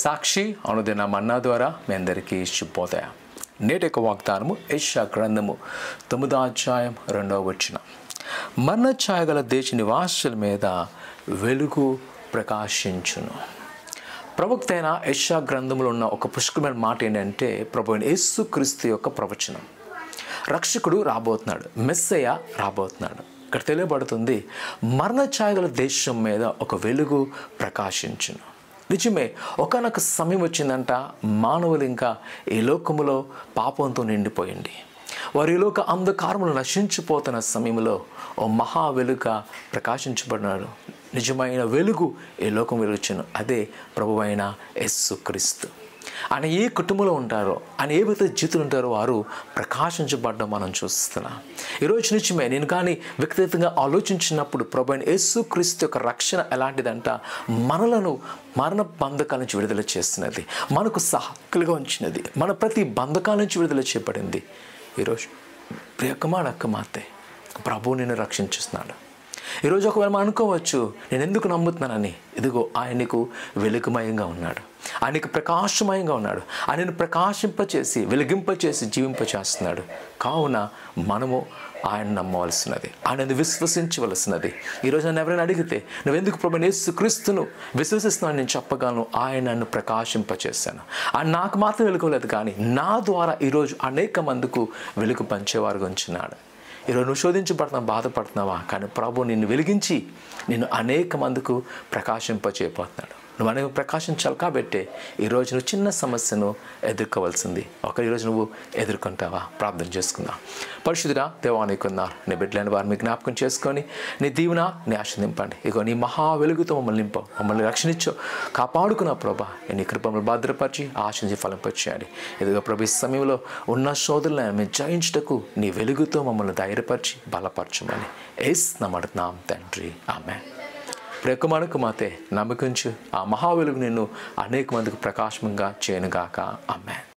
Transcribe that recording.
సాక్షి అనుదిన మన్నా ద్వారా మీ అందరికీ శుభోదయం. నేటి యొక్క వాగ్దానము యెషయా గ్రంథము 9వ అధ్యాయం 2వ వచనం. మన్న ఛాయగల దేశ నివాసుల మీద వెలుగు ప్రకాశించును. ప్రవక్త అయిన యెషయా గ్రంథంలో ఉన్న ఒక పుష్కలమైన మాట ఏంటంటే ప్రభువైన యేసుక్రీస్తు యొక్క ప్రవచనం. రక్షకుడు రాబోతున్నాడు, మెస్సయ్య రాబోతున్నాడు. ఇక్కడ తెలియబడుతుంది మరణ ఛాయగల దేశం మీద ఒక వెలుగు ప్రకాశించును. నిజమే, ఒకనొక సమయం వచ్చిందంట, మానవులు ఇంకా ఈ లోకములో పాపంతో నిండిపోయింది. వారి లోక అంధకారములు నశించిపోతున్న సమయంలో ఓ మహా వెలుగ ప్రకాశించబడినాడు. నిజమైన వెలుగు ఈ లోకం వెలుగుచును. అదే ప్రభువైన యేసుక్రీస్తు. ఆయన ఏ కుటుంబంలో ఉంటారో, ఆయన ఏ విధంగా జీతులు ఉంటారో వారు ప్రకాశించబడ్డం మనం చూస్తున్నాం. ఈరోజు నిజమే, నేను కానీ వ్యక్తిగతంగా ఆలోచించినప్పుడు ప్రభువైన యేసుక్రీస్తు యొక్క రక్షణ ఎలాంటిదంట, మనలను మరణ బంధకాల నుంచి విడుదల చేస్తున్నది, మనకు సహకులుగా ఉంచినది, మన ప్రతి బంధకాల నుంచి విడుదల చేయబడింది. ఈరోజు ప్రియకమాడక్క మాతే ప్రభువు నిన్ను రక్షించుస్తున్నాడు. ఈరోజు ఒకవేళ మనం అనుకోవచ్చు, నేను ఎందుకు నమ్ముతున్నానని. ఇదిగో ఆయనకు వెలుగుమయంగా ఉన్నాడు, ఆయనకు ప్రకాశమయంగా ఉన్నాడు, ఆయనను ప్రకాశింపచేసి వెలిగింపచేసి జీవింపచేస్తున్నాడు. కావున మనము ఆయన నమ్మవలసినది, ఆయనను విశ్వసించవలసినది. ఈరోజు నన్ను ఎవరైనా అడిగితే నువ్వెందుకు ప్రభువైన యేసుక్రీస్తును విశ్వసిస్తున్నాను, నేను చెప్పగలను, ఆయన నన్ను ప్రకాశింపచేశాను. ఆయన నాకు మాత్రం వెలుగులేదు కానీ నా ద్వారా ఈరోజు అనేక మందికి వెలుగు పంచేవారుగా ఉంచున్నాడు. ఈరోజు నువ్వు శోధించబడుతున్నావు, బాధపడుతున్నావా? కానీ ప్రభు నిన్ను వెలిగించి నిన్ను అనేక మందికి ప్రకాశింపచేయబోతున్నాడు. నువ్వు అనేక ప్రకాశించాలి కాబట్టే ఈరోజు నువ్వు చిన్న సమస్యను ఎదుర్కోవాల్సింది. ఈరోజు నువ్వు ఎదుర్కొంటావా? ప్రార్థన చేసుకుందాం. పరిశుద్ధుడా దేవా, నీకున్నారు నీ బిడ్డలైన వారిని జ్ఞాపకం చేసుకొని నీ దీవెన నీ ఆశీర్వదింపండి. ఇగో నీ మహా వెలుగుతో మమ్మల్ని నింప, మమ్మల్ని రక్షణించు, కాపాడుకున్న ప్రభా. నీ కృపను భద్రపరిచి ఆశించి ఫలింపచేయాలి. ఇదిగో ప్రభు ఈ సమయంలో ఉన్న శోధనలను మేము జయించుటకు నీ వెలుగుతో మమ్మల్ని ధైర్యపరిచి బలపరచమని యేసు నామమున తండ్రి, ఆమేన్. ప్రియకుమారుకు మాతే నమ్మకించు, ఆ మహా వెలుగు నిన్ను అనేక మందికి ప్రకాశంగా చేయనుగాక. ఆమేన్.